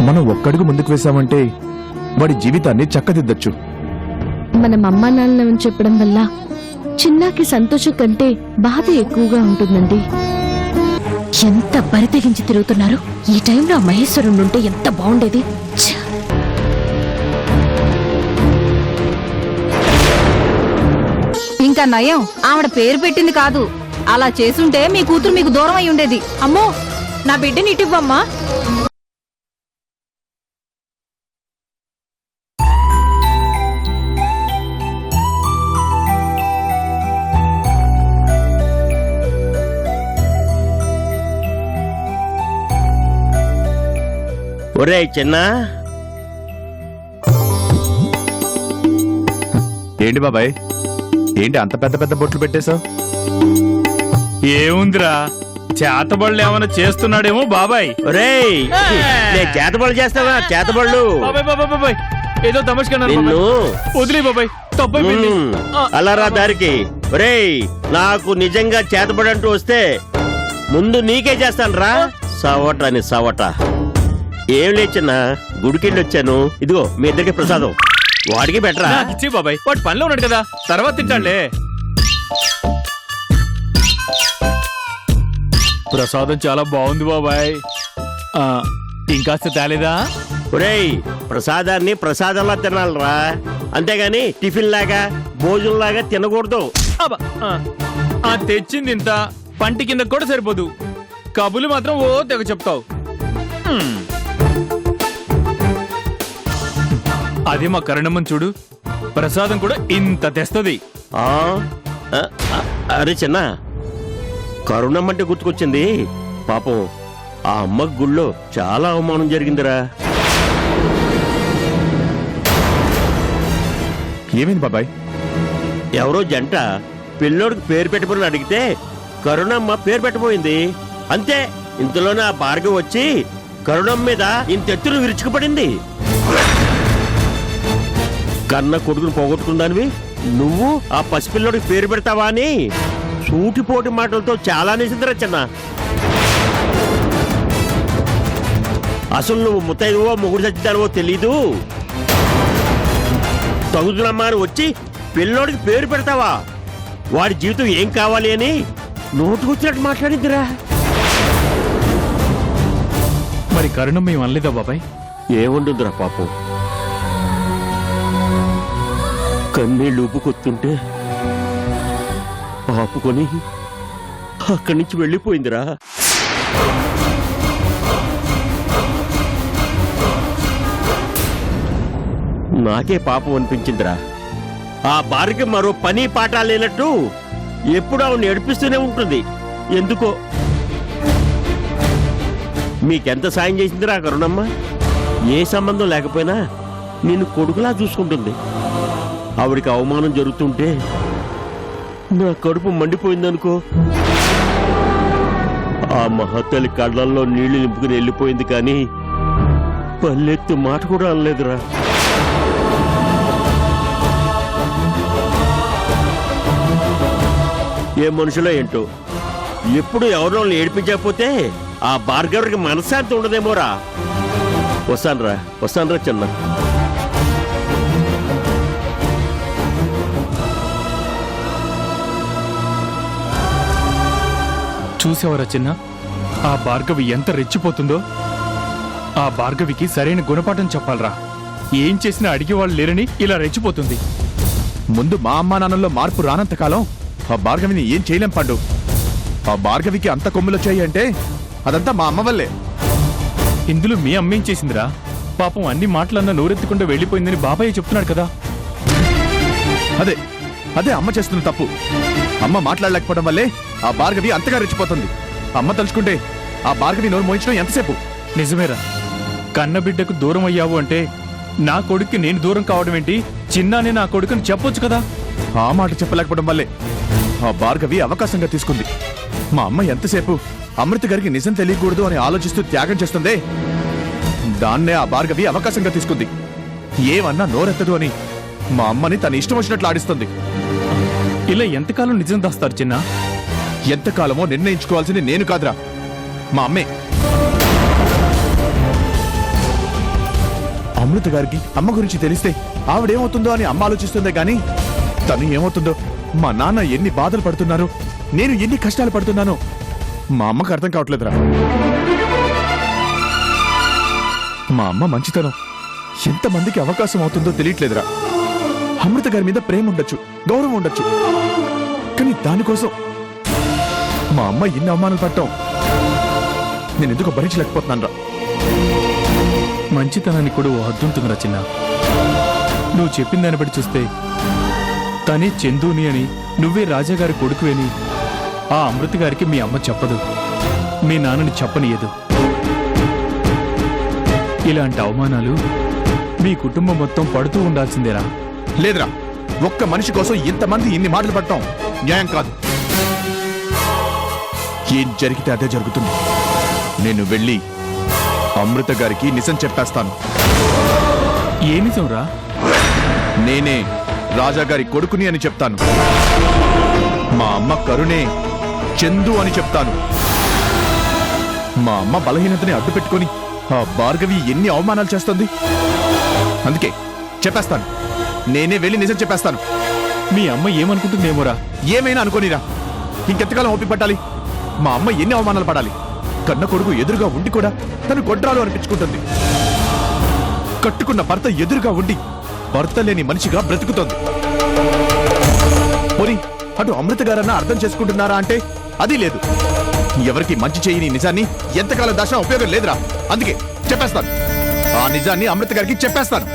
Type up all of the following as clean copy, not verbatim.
మనం ఒక్కడుగు ముందుకు వేశామంటే వాడి జీవితాన్ని చక్కదిద్దొచ్చు. మనం అమ్మా నాన్నలను చెప్పడం వల్ల చిన్నాకి సంతోషం కంటే బాధ ఎక్కువగా ఉంటుందండి. ఎంత బరితెగించి తిరుగుతున్నారు. ఈ టైంలో మహేశ్వరం ఉంటే ఎంత బాగుండేది. ఇంకా నయం ఆవిడ పేరు పెట్టింది కాదు. అలా చేసుంటే మీ కూతురు మీకు దూరం అయి ఉండేది. అమ్మో, నా బిడ్డని ఇటివ్వమ్మా. ఒరే చిన్న, ఏంటి బాబాయ్, ఏంటి అంత పెద్ద పెద్ద బొట్లు పెట్టేశావు? ఏముందిరా, చేతబళ్ళు ఏమైనా చేస్తున్నాడేమో బాబాయ్. ఒరేయ్ నేను చేతబడులు చేస్తావా? చేతబడులు బాబాయ్ బాబాయ్ బాబాయ్, ఏదో తమస్కన్నారు నిన్ను వదిలే బాబాయ్, తప్పైపోయింది. అల్లరా దారికి. ఒరేయ్ నాకు నిజంగా చేతబడంటూ వస్తే ముందు నీకే చేస్తాను రా. సవట అని సవట. ఏం లేచిన్నా గుడికెళ్ళి వచ్చాను. ఇదిగో మీ ఇద్దరికి ప్రసాదం. వాడికి బెటరా? నాకు ఇచ్చే బాబాయ్, వాడు పనిలో ఉన్నాడు కదా, తర్వాత తింటాడులే. ప్రసాదం చాలా బాగుంది బాబాయ్. ఇంకాస్త తేలేదా? ఒరేయ్ ప్రసాదాన్ని ప్రసాదంలా తినాలరా, అంతేగాని టిఫిన్ లాగా భోజనం లాగా తినకూడదు. అబ్బా, తెచ్చింది ఇంత, పంటి కింద కూడా సరిపోదు. కబులు మాత్రం ఓ తెగ చెప్తావు. అదే మా కరణమ్మని చూడు, ప్రసాదం కూడా ఇంత తెస్తది. అరే చిన్న, కరుణమ్మంటే గుర్తుకొచ్చింది. పాపం ఆ అమ్మ గుళ్ళో చాలా అవమానం జరిగిందిరా. ఏమైంది బాబాయ్? ఎవరో జంట పిల్లోడికి పేరు పెట్టమని అడిగితే కరుణమ్మ పేరు పెట్టబోయింది. అంతే, ఇంతలోనే ఆ భార్గవి వచ్చి కరుణమ్మ మీద ఇంతెత్తులు విరుచుకుపడింది. కన్న కొడుకును పోగొట్టుకుందానివి నువ్వు ఆ పసిపిల్లోడికి పేరు పెడతావా అని సూటిపోటి మాటలతో చాలా నిసిందిరా చిన్న. అసలు నువ్వు ముత్తైదువో మొగుడు చచ్చిదానివో తెలీదు. తగుదులమ్మా అని వచ్చి పిల్లోడికి పేరు పెడతావా? వాడి జీవితం ఏం కావాలి అని నోటుకొచ్చినట్టు మాట్లాడిందిరా. మరి కరుణమ్మ ఏం అనలేదా బాబాయ్? ఏముంటుందిరా పాపం, కన్నీళ్ళు ఊపుకొస్తుంటే ఆపుకొని అక్కడి నుంచి వెళ్ళిపోయిందిరా. నాకే పాపం అనిపించిందిరా. ఆ భార్యకి మరో పని పాట లేనట్టు ఎప్పుడు ఆవిడ ఏడిపిస్తూనే ఉంటుంది. ఎందుకో. మీకెంత సాయం చేసిందిరా కరుణమ్మ? ఏ సంబంధం లేకపోయినా నిన్ను కొడుకులా చూసుకుంటుంది. ఆవిడికి అవమానం జరుగుతుంటే నా కడుపు మండిపోయిందనుకో. ఆ మహత్తలి కళ్ళల్లో నీళ్లు నింపుకుని వెళ్ళిపోయింది, కానీ పల్లెత్తు మాట కూడా అనలేదురా. ఏ మనుషులో ఏంటో, ఎప్పుడు ఎవరో ఏడిపించకపోతే ఆ భార్గవికి మనశ్శాంతి ఉండదేమోరా. వస్తానరా చిన్న. చూసావరా చిన్న, ఆ భార్గవి ఎంత రెచ్చిపోతుందో. ఆ భార్గవికి సరైన గుణపాఠం చెప్పాలరా. ఏం చేసినా అడిగేవాళ్ళు లేరని ఇలా రెచ్చిపోతుంది. ముందు మా అమ్మా నాన్నల్లో మార్పు రానంత కాలం ఆ భార్గవిని ఏం చేయలేం పండు. ఆ భార్గవికి అంత కొమ్ములొచ్చాయి అంటే అదంతా మా అమ్మ వల్లే. ఇందులో మీ అమ్మేం చేసిందిరా? పాపం అన్ని మాటలన్నా నోరెత్తుకుంటూ వెళ్ళిపోయిందని బాబాయ్ చెప్తున్నాడు కదా. అదే అమ్మ చేస్తున్న తప్పు. అమ్మ మాట్లాడలేకపోవడం వల్లే ఆ భార్గవి అంతగా రెచ్చిపోతుంది. అమ్మ తలుచుకుంటే ఆ భార్గవి నోరు మోయించడం ఎంతసేపు? నిజమేరా, కన్నబిడ్డకు దూరం అయ్యావు అంటే నా కొడుక్కి నేను దూరం కావడం ఏంటి? చిన్నానే నా కొడుకుని చెప్పొచ్చు కదా. ఆ మాట చెప్పలేకపోవడం వల్లే ఆ భార్గవి అవకాశంగా తీసుకుంది. మా అమ్మ ఎంతసేపు అమృత గారికి నిజం తెలియకూడదు అని ఆలోచిస్తూ త్యాగం చేస్తుందే, దాన్నే ఆ భార్గవి అవకాశంగా తీసుకుంది. ఏమన్నా నోరెత్తదు అని మా అమ్మని తన ఇష్టం వచ్చినట్లు ఆడిస్తుంది. ఇలా ఎంతకాలం నిజం దాస్తారు చిన్న? ఎంతకాలమో నిర్ణయించుకోవాల్సింది నేను కాదురా, మా అమ్మే. అమృత గారికి అమ్మ గురించి తెలిస్తే ఆవిడేమవుతుందో అని అమ్మ ఆలోచిస్తుందే గాని తను ఏమవుతుందో, మా నాన్న ఎన్ని బాధలు పడుతున్నారో, నేను ఎన్ని కష్టాలు పడుతున్నానో మా అమ్మకు అర్థం కావట్లేదురా. మా అమ్మ మంచితనం ఎంతమందికి అవకాశం అవుతుందో తెలియట్లేదురా. అమృత గారి మీద ప్రేమ ఉండొచ్చు, గౌరవం ఉండొచ్చు, కానీ దానికోసం మా అమ్మ ఎన్ని అవమానాలు పడటం నేను ఎందుకు భరించలేకపోతున్నాను రా. మంచితనానికి కూడా ఓ హద్దుంటుందిరా చిన్న. నువ్వు చెప్పిన దాన్ని బట్టి చూస్తే తనే చందుని అని, నువ్వే రాజాగారి కొడుకు అని ఆ అమృత గారికి మీ అమ్మ చెప్పదు, మీ నాన్నని చెప్పనియదు. ఇలాంటి అవమానాలు మీ కుటుంబం మొత్తం పడుతూ ఉండాల్సిందేరా. లేదురా, ఒక్క మనిషి కోసం ఇంతమంది ఇన్ని మాటలు పడటం న్యాయం కాదు. ఏం జరిగితే అదే జరుగుతుంది. నేను వెళ్ళి అమృత గారికి నిజం చెప్పేస్తాను. ఏ నిజంరా? నేనే రాజాగారి కొడుకుని అని చెప్తాను. మా అమ్మ కరుణే చందు అని చెప్తాను. మా అమ్మ బలహీనతని అడ్డు పెట్టుకుని ఆ భార్గవి ఎన్ని అవమానాలు చేస్తుంది. అందుకే చెప్పేస్తాను, నేనే వెళ్ళి నిజం చెప్పేస్తాను. మీ అమ్మ ఏమనుకుంటుందేమోరా? ఏమైనా అనుకోనిరా, ఇంకెంతకాలం ఓపిక పట్టాలి? మా అమ్మ ఎన్ని అవమానాలు పడాలి? కన్న కొడుకు ఎదురుగా ఉండి కూడా తను గొడ్రాలు అనిపించుకుంటుంది. కట్టుకున్న భర్త ఎదురుగా ఉండి భర్త లేని మనిషిగా బ్రతుకుతోంది. పోనీ అటు అమృత గారన్నా అర్థం చేసుకుంటున్నారా అంటే అది లేదు. ఎవరికి మంచి చేయని నిజాన్ని ఎంతకాలం దాచినా ఉపయోగం లేదురా. అందుకే చెప్పేస్తాను, ఆ నిజాన్ని అమృత గారికి చెప్పేస్తాను.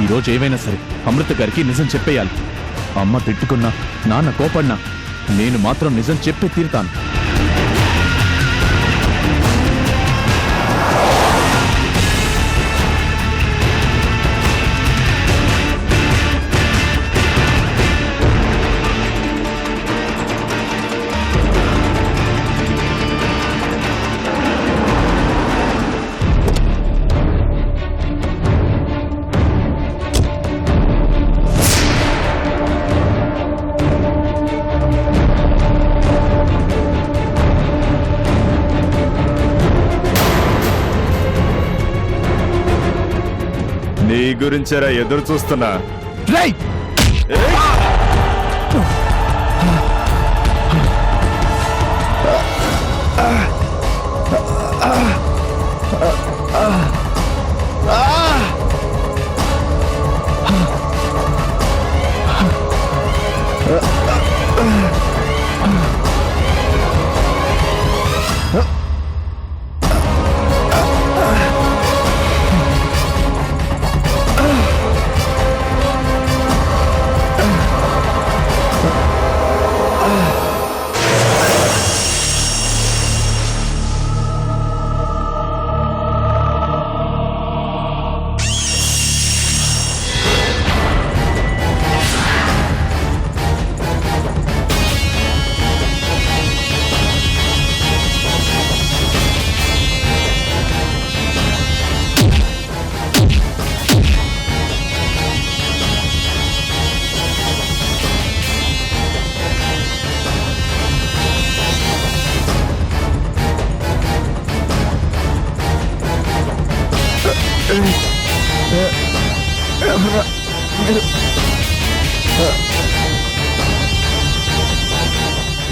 ఈరోజు ఏవైనా సరే అమృత గారికి నిజం చెప్పేయాలి. అమ్మ తిట్టుకున్నా, నాన్న కోపడినా నేను మాత్రం నిజం చెప్పే తీరుతాను. నీ గురించేరా ఎదురు చూస్తున్నా.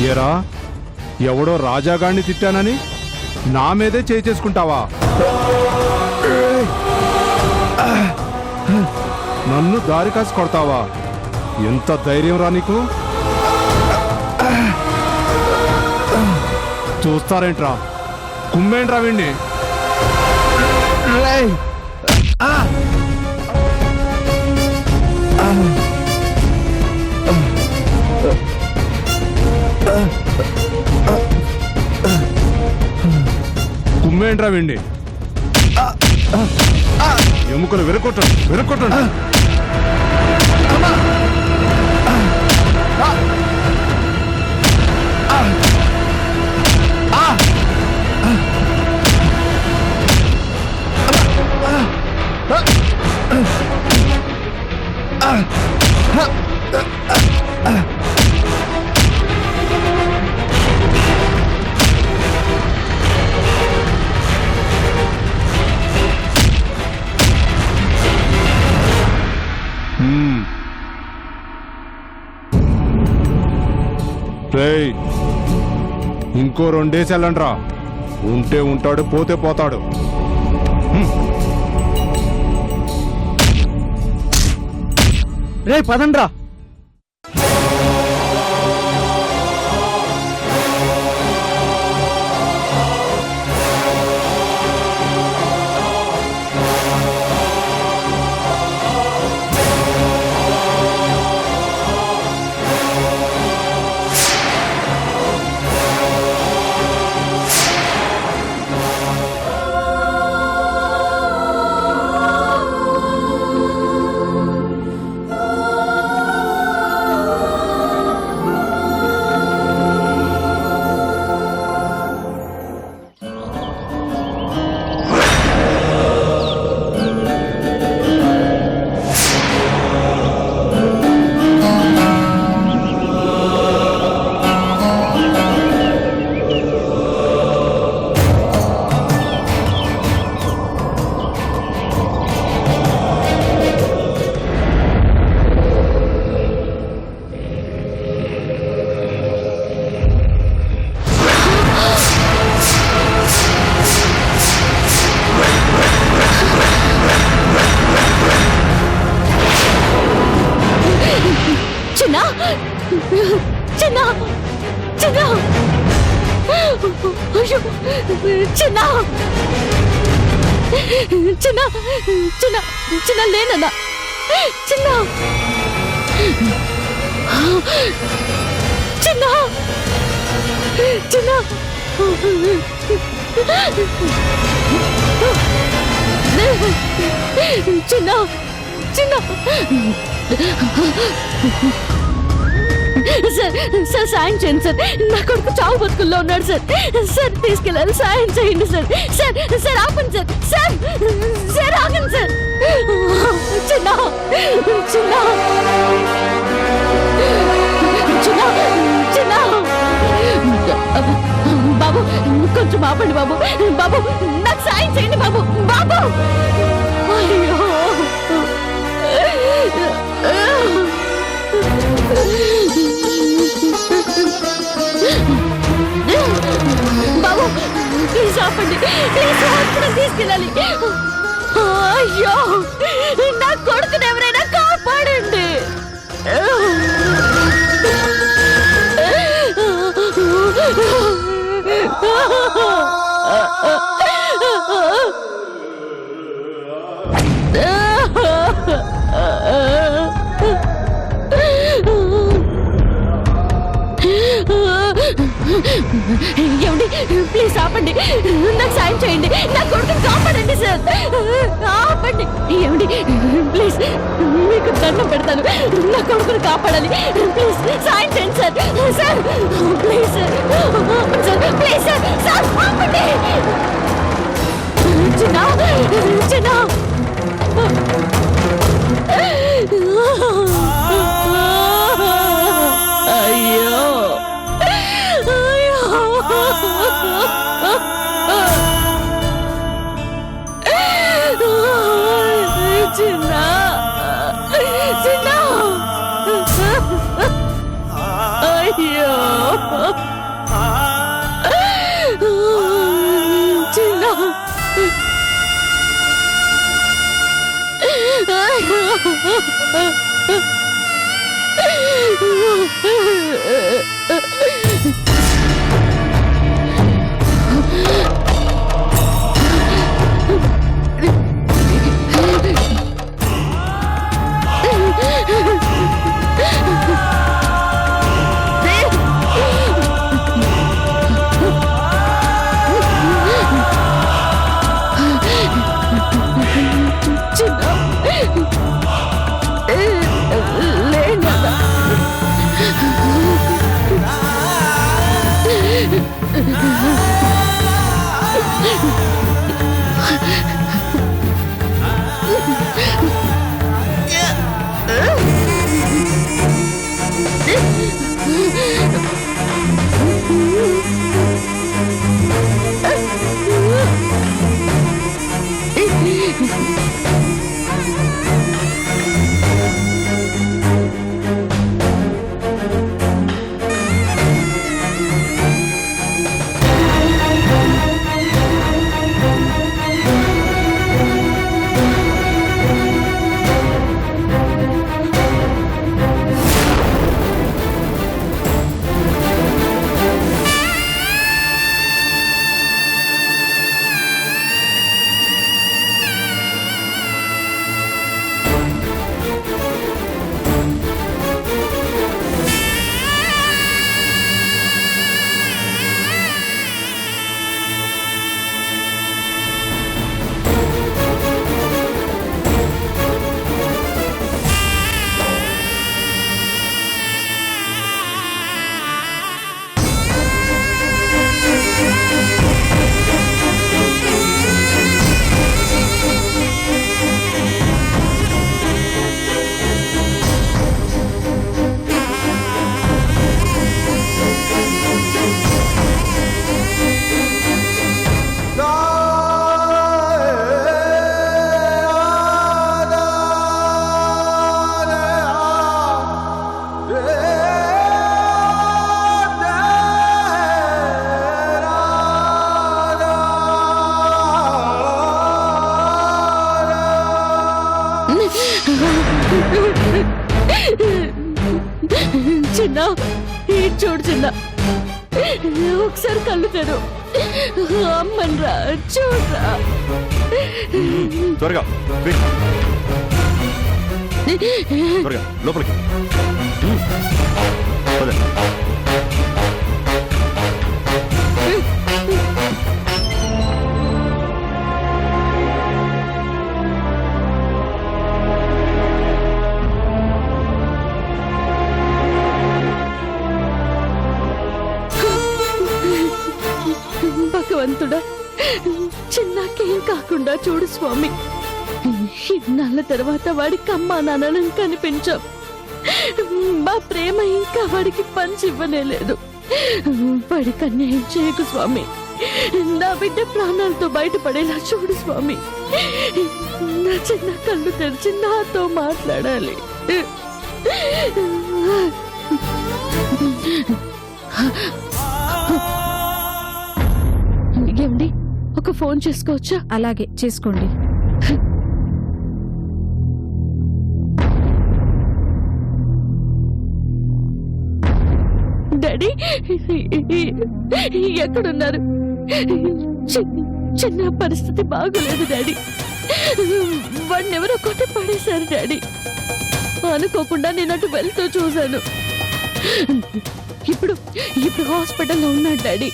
ఏరా, ఎవడో రాజాగాడిని తిట్టానని నా మీదే చేసుకుంటావా? నన్ను దారి కాసి కొడతావా? ఎంత ధైర్యం రా నీకు? చూస్తారేంట్రా, కుమ్మేంట్రా వీణ్ణి. కుమ్మేంట్రా వీణ్ణి. ఎముకలు విరగొట్టండి విరగొట్టండి. రేయ్, ఇంకో 2 డేస్ వెళ్ళండ్రా. ఉంటే ఉంటాడు, పోతే పోతాడు. రే పదండ్రా. చిన్న చిన్న చిన్న అయ్యో, చిన్న చిన్న చిన్న చిన్న లేనన్నా చిన్న చిన్న చిన్న చిన్న చిన్న సార్ సార్ సాయం చేయండి సార్. నా కొడుకు చావు బతుకుల్లో ఉన్నాడు సార్. సార్ తీసుకెళ్ళాలి, సాయం చేయండి సార్. సార్ సార్ ఆపండి సార్. సార్ సార్ ఆగండి సార్. చిన్న చిన్న చిన్న చిన్న బాబు కొంచెం ఆపండి బాబు. బాబు నాకు సాయం చేయండి బాబు. బాబు అయ్యో బాబు ప్లీజ్ ఆపండి. ప్లీజ్ హాస్పిటల్ తీసుకెళ్ళాలి. అయ్యో నా కొడుకుని ఎవరైనా కాపాడండి. ఏమండి ప్లీజ్ ఆపండి. నాకు సాయం చేయండి. నా కొడుకుని కాపాడండి సార్. ఆపండి. ఏమండి ప్లీజ్ మీకు దండం పెడతాను. నా కొడుకుని కాపాడాలి. ప్లీజ్ సాయం చేయండి sir. Sir please sir. Sir please sir. Sir ఆపండి. చిన్న చిన్న అయ్యో చిన్న చిన్న అయ్యో చిన్న చిన్న ఈ చూడు చిన్న, ఒకసారి కళ్ళు తెరు. అమ్మన్రా చూడరా. త్వరగా వెళ్ళు. త్వరగా లోపలికి పదండి. భగవంతుడా, చిన్నకేం కాకుండా చూడు స్వామి. ఇన్నాళ్ళ తర్వాత వాడికి అమ్మా నాన్నలను కనిపించాం. మా ప్రేమ ఇంకా వాడికి పంచివ్వనేలేదు. వాడికి అన్యాయం చేయకు స్వామి. నా బిడ్డ ప్రాణాలతో బయటపడేలా చూడు స్వామి. నా చిన్న కళ్ళు తెరిచి నాతో మాట్లాడాలి. ఏమండి, ఒక ఫోన్ చేసుకోవచ్చా? అలాగే చేసుకోండి. డాడీ ఎక్కడున్నారు? చిన్న పరిస్థితి బాగోలేదు డాడీ. వాడిని ఎవరో కొట్టి పడేశారు డాడీ. అనుకోకుండా నేను అటు వెళ్తూ చూశాను. ఇప్పుడు హాస్పిటల్లో ఉన్నాడు డాడీ.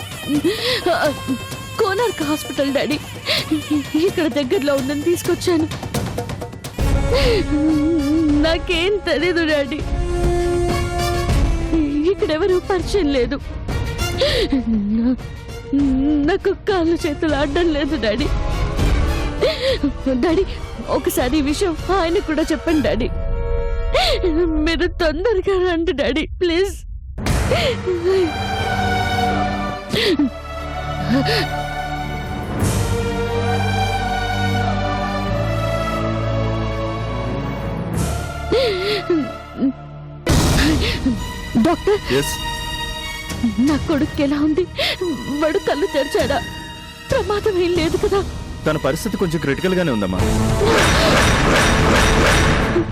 Konark hospital daddy. ఇక్కడ దగ్గరలో ఉందని తీసుకొచ్చాను. నాకేం తెలీదు డాడీ. ఇక్కడెవరూ పరిచయం లేదు. నాకు కాళ్ళు చేతులు ఆడడం లేదు డాడీ. డాడీ, ఒకసారి ఈ విషయం ఆయన కూడా చెప్పండి డాడీ. మీరు తొందరగా రండి డాడీ, ప్లీజ్. డాక్టర్, నా కొడుకు ఎలా ఉంది? వాడు కళ్ళు తెరిచాడా? ప్రమాదం ఏం లేదు కదా? తన పరిస్థితి కొంచెం క్రిటికల్ గానే ఉందమ్మా.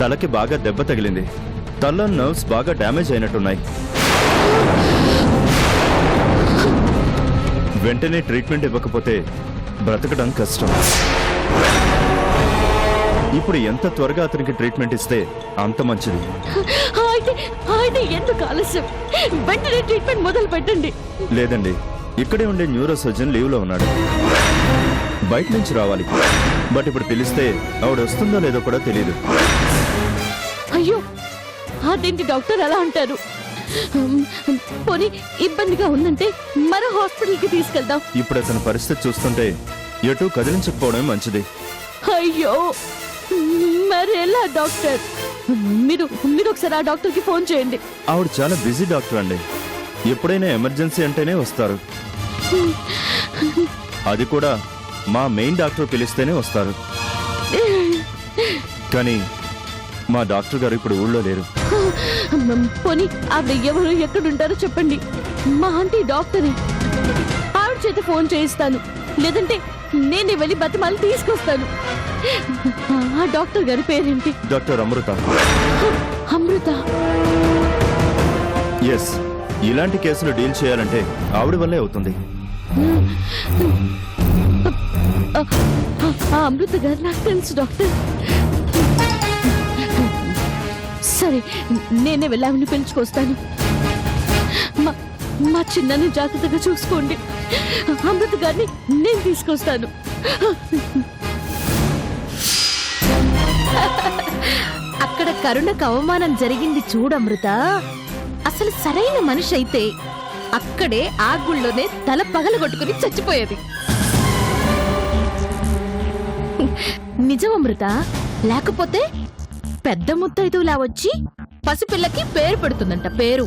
తలకి బాగా దెబ్బ తగిలింది. తల నర్వ్స్ బాగా డ్యామేజ్ అయినట్టున్నాయి. వెంటనే ట్రీట్మెంట్ ఇవ్వకపోతే బ్రతకడం కష్టం. ఇప్పుడు ఎంత త్వరగా అతనికి ట్రీట్మెంట్ ఇస్తే అంత మంచిది. అయితే ఎందుకు ఆలస్యం? వెంటనే ట్రీట్మెంట్ మొదలు పెట్టండి. లేదండి, ఇక్కడే ఉండే న్యూరో సర్జన్ లీవ్ లో ఉన్నాడు. బయట నుంచి రావాలి. బట్ ఇప్పుడు పిలిస్తే ఆవిడ వస్తుందో లేదో కూడా తెలియదు. అయ్యో, అదేంటి డాక్టర్ అలా అంటారు? పోనీ ఇబ్బందిగా ఉందంటే మరో హాస్పిటల్కి తీసుకెళ్దాం. ఇప్పుడు అతని పరిస్థితి చూస్తుంటే ఎటు కదిలించకపోవడమే మంచిది. అయ్యో, మరెలా డాక్టర్? మీరు ఒకసారి ఆ డాక్టర్కి ఫోన్ చేయండి. ఆవిడ చాలా బిజీ డాక్టర్ అండి. ఎప్పుడైనా ఎమర్జెన్సీ అంటేనే వస్తారు. అది కూడా మా మెయిన్ డాక్టర్ పిలిస్తేనే వస్తారు. కానీ మా డాక్టర్ గారు ఇప్పుడు ఊళ్ళో లేరు. పోనీ ఆవిడ ఎవరు ఎక్కడుంటారో చెప్పండి. మా ఆంటీ డాక్టరే. ఆవిడ చేత ఫోన్ చేయిస్తాను, లేదంటే నేనే వెళ్ళి బతిమాలి తీసుకొస్తాను. ఆ డాక్టర్ గారి పేరేంటి? డాక్టర్ అమృత. అమృత. ఎస్, ఇలాంటి కేసులు డీల్ చేయాలంటే ఆవిడ వల్లే అవుతుంది. ఆ అమృత గారు నాకు తెలుసు డాక్టర్. సరే, నేనే వెళ్ళి ఆవిడని పిలుచుకొస్తాను. మా చిన్నని జాగ్రత్తగా చూసుకోండి. అమృత గారిని నేను తీసుకొస్తాను. అక్కడ కరుణకు అవమానం జరిగింది చూడమృత. అసలు సరైన మనిషి అయితే అక్కడే ఆ గుళ్ళోనే తల పగలగొట్టుకుని చచ్చిపోయేది. నిజం అమృత. లేకపోతే పెద్ద ముత్తైదులా వచ్చి పసిపిల్లకి పేరు పెడుతుందంట. పేరు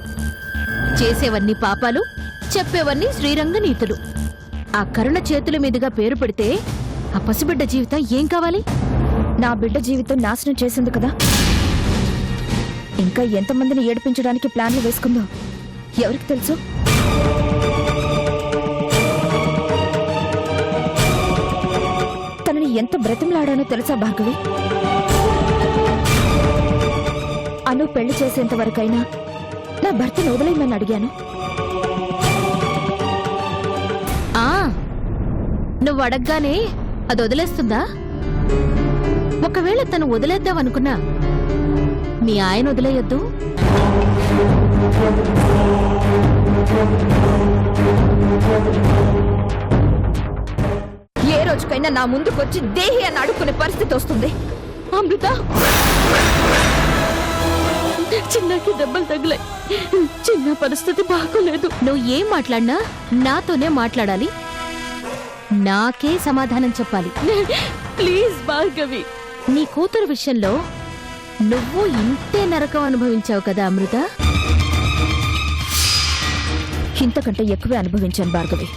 చేసేవన్నీ పాపాలు, చెప్పేవన్నీ శ్రీరంగ నీతులు. ఆ కరుణ చేతుల మీదుగా పేరు పెడితే ఆ పసిబిడ్డ జీవితం ఏం కావాలి? నా బిడ్డ జీవితం నాశనం చేసింది కదా, ఇంకా ఎంతమందిని ఏడిపించడానికి ప్లాన్లు వేసుకుందో ఎవరికి తెలుసు? తనని ఎంత బ్రతిమలాడానో తెలుసా భార్గవి? అను పెళ్లి చేసేంత వరకైనా నా భర్తను వదిలేయమని అడిగాను. నువ్వు అడగగానే అది వదిలేస్తుందా? ఒకవేళ తను వదిలేద్దామనుకున్నా మీ ఆయన వదిలేయొద్దు. ఏ రోజుకైనా నా ముందుకొచ్చి దేహి అని అడుక్కునే పరిస్థితి వస్తుంది. అమృత, చిన్నకి దెబ్బలు తగిలాయి. చిన్న పరిస్థితి బాగోలేదు. నువ్వు ఏం మాట్లాడినా నాతోనే మాట్లాడాలి, నాకే సమాధానం చెప్పాలి. ప్లీజ్ భార్గవి. నీ కూతురు విషయంలో నువ్వు ఇంతే నరకం అనుభవించావు కదా అమృత. ఇంతకంటే ఎక్కువే అనుభవించాను భార్గవి.